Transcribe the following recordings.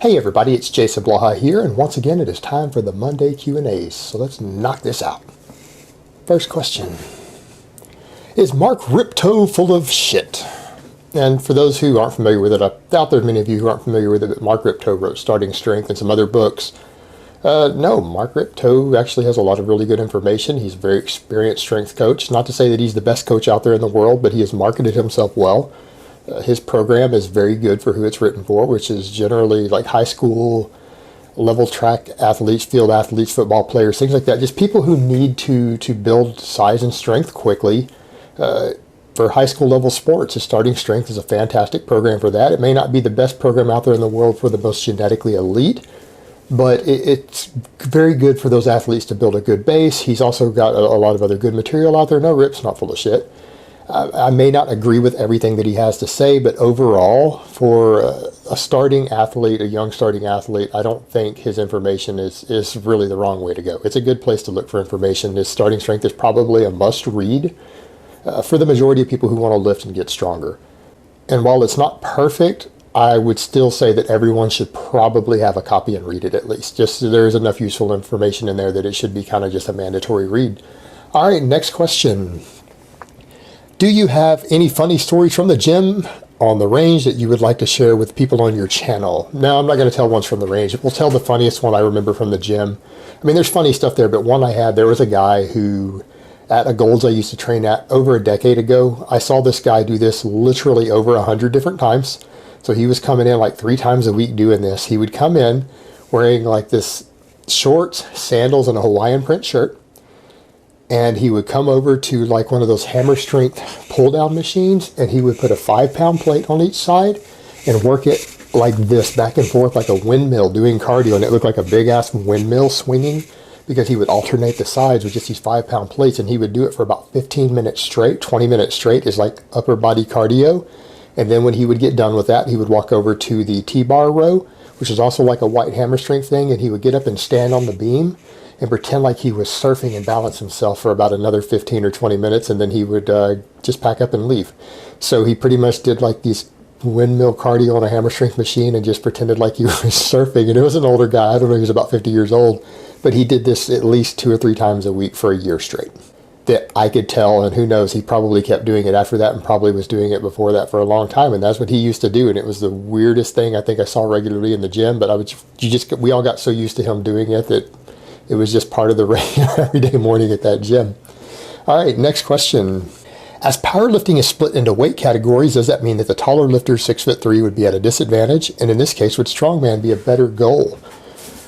Hey everybody, it's Jason Blaha here, and once again it is time for the Monday Q&As, so let's knock this out. First question. Is Mark Rippetoe full of shit? And for those who aren't familiar with it, I doubt there are many of you who aren't familiar with it, but Mark Rippetoe wrote Starting Strength and some other books. No, Mark Rippetoe actually has a lot of really good information. He's a very experienced strength coach. Not to say that he's the best coach out there in the world, but he has marketed himself well. His program is very good for who it's written for, which is generally like high school level track athletes, field athletes, football players, things like that. Just people who need to build size and strength quickly. For high school level sports, his Starting Strength is a fantastic program for that. It may not be the best program out there in the world for the most genetically elite, but it's very good for those athletes to build a good base. He's also got a lot of other good material out there. No, Rip's not full of shit. I may not agree with everything that he has to say, but overall, for a starting athlete, a young starting athlete, I don't think his information is really the wrong way to go. It's a good place to look for information. His Starting Strength is probably a must-read for the majority of people who want to lift and get stronger. And while it's not perfect, I would still say that everyone should probably have a copy and read it at least. Just there's enough useful information in there that it should be kind of just a mandatory read. All right, next question. Do you have any funny stories from the gym on the range that you would like to share with people on your channel? Now, I'm not going to tell ones from the range. We'll tell the funniest one I remember from the gym. I mean, there's funny stuff there, but one I had, there was a guy who, at a Gold's I used to train at over a decade ago, I saw this guy do this literally over 100 different times. So he was coming in like 3 times a week doing this. He would come in wearing like this shorts, sandals, and a Hawaiian print shirt. And he would come over to like one of those hammer strength pull down machines, and he would put a 5-pound plate on each side and work it like this back and forth like a windmill doing cardio. And it looked like a big ass windmill swinging because he would alternate the sides with just these 5-pound plates, and he would do it for about 15 minutes straight. 20 minutes straight is like upper body cardio. And then when he would get done with that, he would walk over to the T-bar row, which is also like a white hammer strength thing. And he would get up and stand on the beam and pretend like he was surfing and balance himself for about another 15 or 20 minutes, and then he would just pack up and leave. So he pretty much did like these windmill cardio on a hammer strength machine and just pretended like he was surfing. And it was an older guy. I don't know, he was about 50 years old, but he did this at least 2 or 3 times a week for a year straight. That I could tell, and who knows, he probably kept doing it after that and probably was doing it before that for a long time, and that's what he used to do. And it was the weirdest thing I think I saw regularly in the gym, but we all got so used to him doing it that it was just part of the regular everyday morning at that gym. All right, next question. As powerlifting is split into weight categories, does that mean that the taller lifter, 6'3", would be at a disadvantage? And in this case, would strongman be a better goal?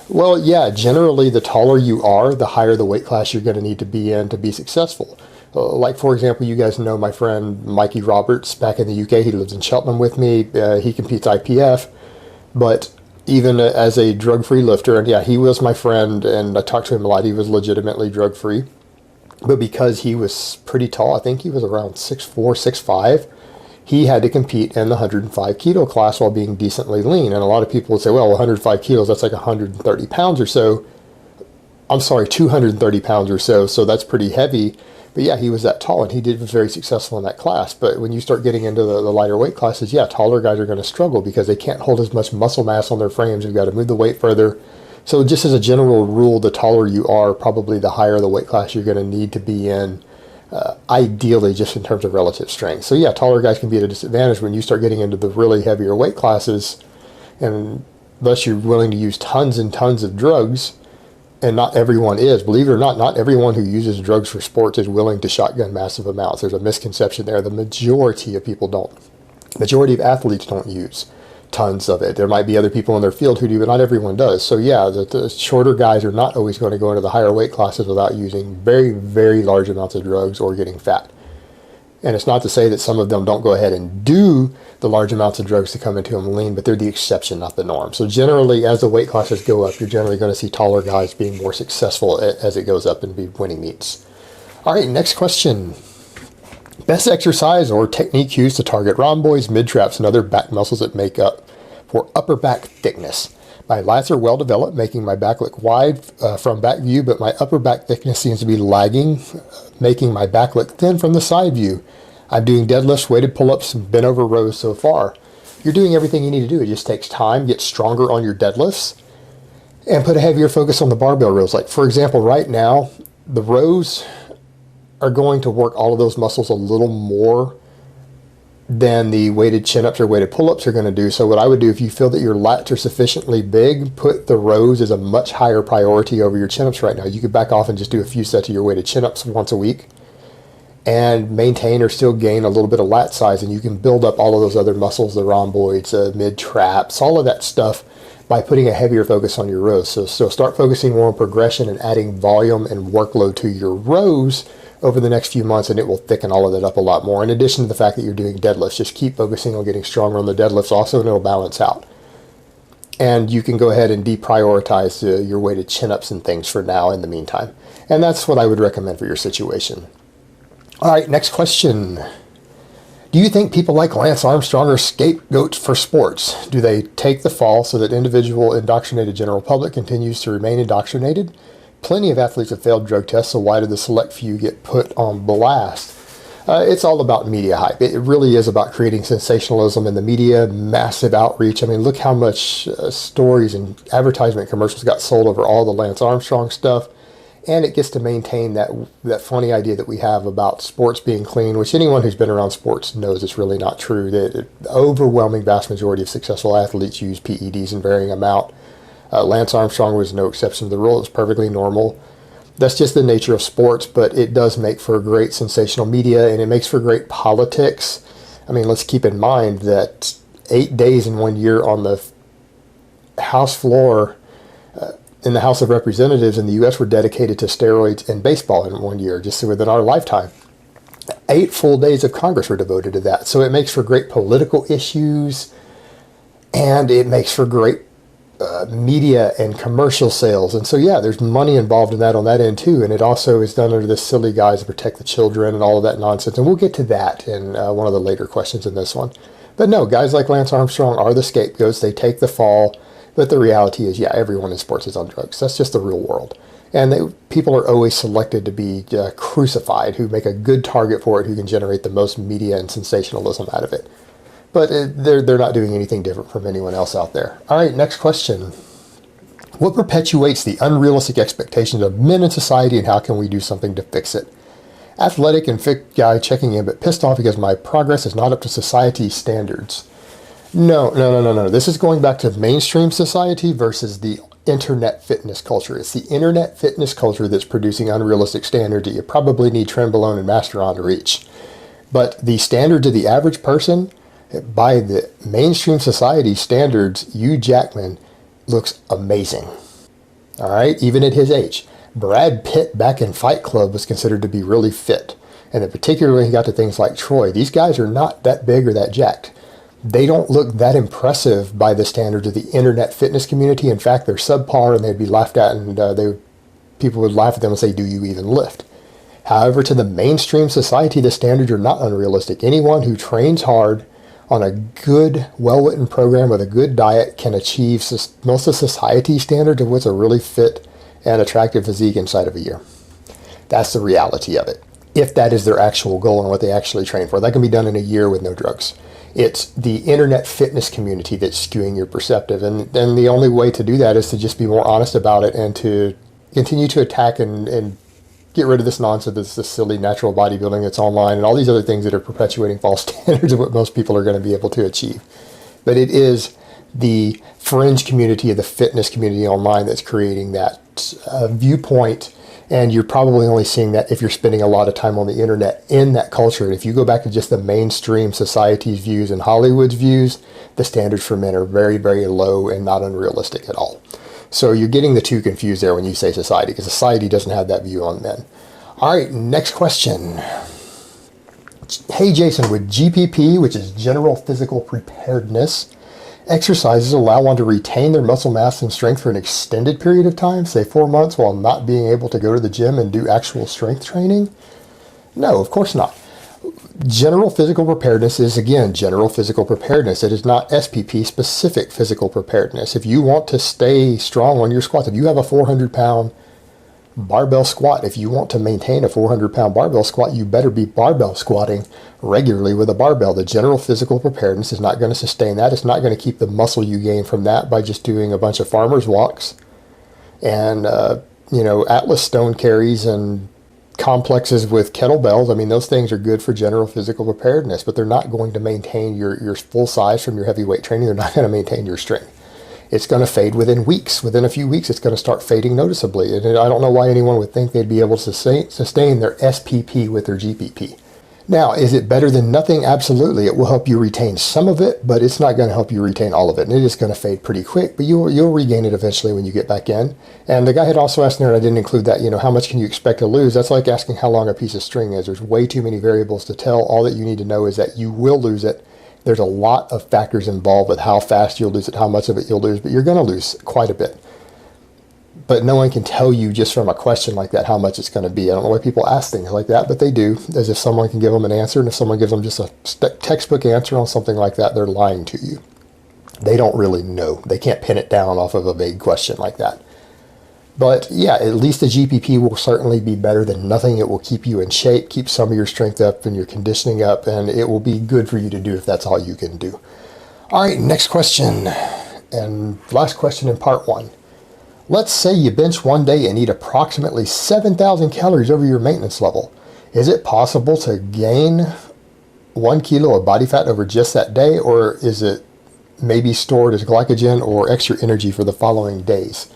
Well, yeah, generally the taller you are, the higher the weight class you're going to need to be in to be successful. Like, for example, you guys know my friend Mikey Roberts back in the UK. He lives in Cheltenham with me. He competes IPF, but even as a drug-free lifter, and yeah, he was my friend, and I talked to him a lot. He was legitimately drug-free, but because he was pretty tall, I think he was around 6'4", 6'5", he had to compete in the 105 kilo class while being decently lean. And a lot of people would say, well, 105 kilos, that's like 130 pounds or so. I'm sorry, 230 pounds or so, so that's pretty heavy. But yeah, he was that tall, and was very successful in that class. But when you start getting into the lighter weight classes, yeah, taller guys are going to struggle because they can't hold as much muscle mass on their frames. You've got to move the weight further. So just as a general rule, the taller you are, probably the higher the weight class you're going to need to be in, ideally just in terms of relative strength. So yeah, taller guys can be at a disadvantage when you start getting into the really heavier weight classes, and unless you're willing to use tons and tons of drugs. And not everyone is. Believe it or not, not everyone who uses drugs for sports is willing to shotgun massive amounts. There's a misconception there. The majority of people don't. The majority of athletes don't use tons of it. There might be other people in their field who do, but not everyone does. So yeah, the shorter guys are not always going to go into the higher weight classes without using very, very large amounts of drugs or getting fat. And it's not to say that some of them don't go ahead and do the large amounts of drugs to come into them lean, but they're the exception, not the norm. So generally, as the weight classes go up, you're generally going to see taller guys being more successful as it goes up and be winning meets. All right, next question. Best exercise or technique used to target rhomboids, mid-traps, and other back muscles that make up for upper back thickness. My lats are well developed, making my back look wide from back view, but my upper back thickness seems to be lagging, making my back look thin from the side view. I'm doing deadlifts, weighted pull-ups, and bent over rows so far. you're doing everything you need to do. It just takes time. Get stronger on your deadlifts and put a heavier focus on the barbell rows. Like, for example, right now, the rows are going to work all of those muscles a little more than the weighted chin-ups or weighted pull-ups are going to do. So what I would do, if you feel that your lats are sufficiently big, put the rows as a much higher priority over your chin-ups right now. You could back off and just do a few sets of your weighted chin-ups once a week and maintain or still gain a little bit of lat size, and you can build up all of those other muscles, the rhomboids, mid-traps, all of that stuff by putting a heavier focus on your rows. So start focusing more on progression and adding volume and workload to your rows over the next few months, and it will thicken all of that up a lot more. In addition to the fact that you're doing deadlifts, just keep focusing on getting stronger on the deadlifts also, and it'll balance out. And you can go ahead and deprioritize your weighted chin-ups and things for now in the meantime. And that's what I would recommend for your situation. All right, next question. Do you think people like Lance Armstrong are scapegoats for sports? Do they take the fall so that individual indoctrinated general public continues to remain indoctrinated? Plenty of athletes have failed drug tests, so why do the select few get put on blast? It's all about media hype. It really is about creating sensationalism in the media, massive outreach. I mean, look how much stories and advertisement commercials got sold over all the Lance Armstrong stuff. And it gets to maintain that funny idea that we have about sports being clean, which anyone who's been around sports knows it's really not true. The overwhelming vast majority of successful athletes use PEDs in varying amount. Lance Armstrong was no exception to the rule. It was perfectly normal. That's just the nature of sports, but it does make for great sensational media, and it makes for great politics. I mean, let's keep in mind that 8 days in 1 year on the House floor in the House of Representatives in the U.S. were dedicated to steroids and baseball in 1 year, just within our lifetime. 8 full days of Congress were devoted to that. So it makes for great political issues, and it makes for great media and commercial sales. And so, yeah, there's money involved in that on that end too. And it also is done under this silly guise to protect the children and all of that nonsense. And we'll get to that in one of the later questions in this one. But no, guys like Lance Armstrong are the scapegoats. They take the fall. But the reality is, yeah, everyone in sports is on drugs. That's just the real world. And people are always selected to be crucified, who make a good target for it, who can generate the most media and sensationalism out of it. But they're not doing anything different from anyone else out there. All right, next question. What perpetuates the unrealistic expectations of men in society, and how can we do something to fix it? Athletic and fit guy checking in, but pissed off because my progress is not up to society's standards. No. This is going back to mainstream society versus the internet fitness culture. It's the internet fitness culture that's producing unrealistic standards that you probably need Trenbolone and Masteron to reach. But the standards of the average person, by the mainstream society standards, Hugh Jackman looks amazing. All right, even at his age. Brad Pitt back in Fight Club was considered to be really fit. And in particular when he got to things like Troy, these guys are not that big or that jacked. They don't look that impressive by the standards of the internet fitness community. In fact, they're subpar, and they'd be laughed at, and people would laugh at them and say, do you even lift? However, to the mainstream society, the standards are not unrealistic. Anyone who trains hard on a good, well-written program with a good diet can achieve most of society's standards of what's a really fit and attractive physique inside of a year. That's the reality of it. If that is their actual goal and what they actually train for. That can be done in a year with no drugs. It's the internet fitness community that's skewing your perceptive. And the only way to do that is to just be more honest about it and to continue to attack and get rid of this nonsense, this silly natural bodybuilding that's online and all these other things that are perpetuating false standards of what most people are going to be able to achieve. But it is the fringe community of the fitness community online that's creating that viewpoint. And you're probably only seeing that if you're spending a lot of time on the internet in that culture. And if you go back to just the mainstream society's views and Hollywood's views, the standards for men are very, very low and not unrealistic at all. So you're getting the two confused there when you say society, because society doesn't have that view on men. All right, next question. Hey, Jason, would GPP, which is General Physical Preparedness, exercises allow one to retain their muscle mass and strength for an extended period of time, say 4 months, while not being able to go to the gym and do actual strength training? No, of course not. General physical preparedness is, again, general physical preparedness. It is not SPP specific physical preparedness. If you want to stay strong on your squats, if you have a 400-pound Barbell squat. If you want to maintain a 400-pound barbell squat, you better be barbell squatting regularly with a barbell. The general physical preparedness is not going to sustain that. It's not going to keep the muscle you gain from that by just doing a bunch of farmer's walks and, Atlas stone carries and complexes with kettlebells. I mean, those things are good for general physical preparedness, but they're not going to maintain your full size from your heavyweight training. They're not going to maintain your strength. It's going to fade within weeks. Within a few weeks, it's going to start fading noticeably. And I don't know why anyone would think they'd be able to sustain their SPP with their GPP. Now, is it better than nothing? Absolutely. It will help you retain some of it, but it's not going to help you retain all of it. And it is going to fade pretty quick, but you'll regain it eventually when you get back in. And the guy had also asked there, and I didn't include that, how much can you expect to lose? That's like asking how long a piece of string is. There's way too many variables to tell. All that you need to know is that you will lose it. There's a lot of factors involved with how fast you'll lose it, how much of it you'll lose, but you're going to lose quite a bit. But no one can tell you just from a question like that how much it's going to be. I don't know why people ask things like that, but they do, as if someone can give them an answer. And if someone gives them just a textbook answer on something like that, they're lying to you. They don't really know. They can't pin it down off of a vague question like that. But yeah, at least the GPP will certainly be better than nothing. It will keep you in shape, keep some of your strength up and your conditioning up, and it will be good for you to do if that's all you can do. All right, next question, and last question in part one. Let's say you bench one day and eat approximately 7,000 calories over your maintenance level. Is it possible to gain 1 kilo of body fat over just that day, or is it maybe stored as glycogen or extra energy for the following days?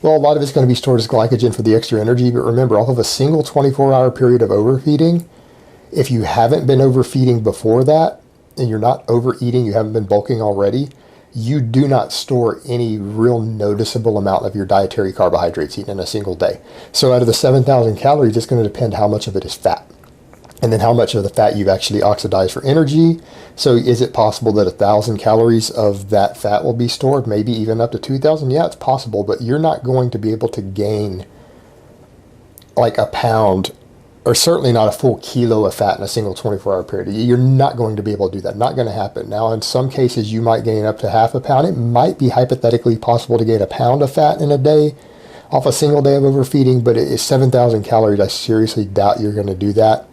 Well, a lot of it's going to be stored as glycogen for the extra energy, but remember, off of a single 24-hour period of overfeeding, if you haven't been overfeeding before that, and you're not overeating, you haven't been bulking already, you do not store any real noticeable amount of your dietary carbohydrates eaten in a single day. So out of the 7,000 calories, it's going to depend how much of it is fat, and then how much of the fat you've actually oxidized for energy. So is it possible that 1,000 calories of that fat will be stored, maybe even up to 2,000? Yeah, it's possible, but you're not going to be able to gain like a pound, or certainly not a full kilo of fat in a single 24-hour period. You're not going to be able to do that. Not going to happen. Now, in some cases, you might gain up to half a pound. It might be hypothetically possible to gain a pound of fat in a day off a single day of overfeeding, but it is 7,000 calories. I seriously doubt you're going to do that.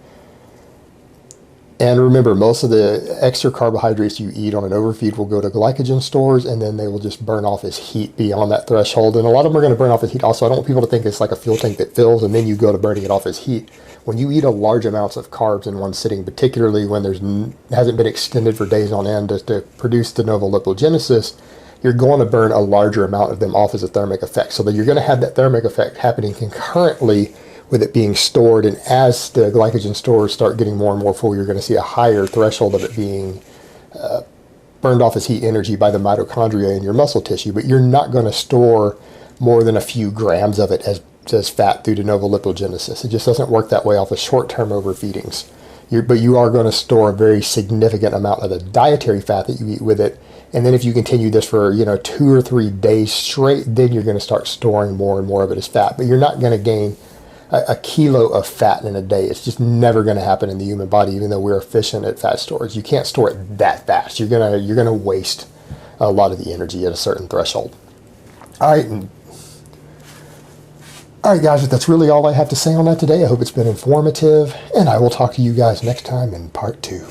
And remember, most of the extra carbohydrates you eat on an overfeed will go to glycogen stores, and then they will just burn off as heat beyond that threshold. And a lot of them are going to burn off as heat. Also, I don't want people to think it's like a fuel tank that fills and then you go to burning it off as heat. When you eat a large amounts of carbs in one sitting, particularly when hasn't been extended for days on end to produce de novo lipogenesis, you're going to burn a larger amount of them off as a thermic effect. So that you're going to have that thermic effect happening concurrently with it being stored, and as the glycogen stores start getting more and more full, you're going to see a higher threshold of it being burned off as heat energy by the mitochondria in your muscle tissue, but you're not going to store more than a few grams of it as fat through de novo lipogenesis. It just doesn't work that way off of short-term overfeedings. But you are going to store a very significant amount of the dietary fat that you eat with it, and then if you continue this for 2 or 3 days straight, then you're going to start storing more and more of it as fat. But you're not going to gain a kilo of fat in a day. It's just never going to happen in the human body, even though we're efficient at fat storage. You can't store it that fast. You're gonna waste a lot of the energy at a certain threshold. All right, guys, that's really all I have to say on that today. I hope it's been informative, and I will talk to you guys next time in part 2.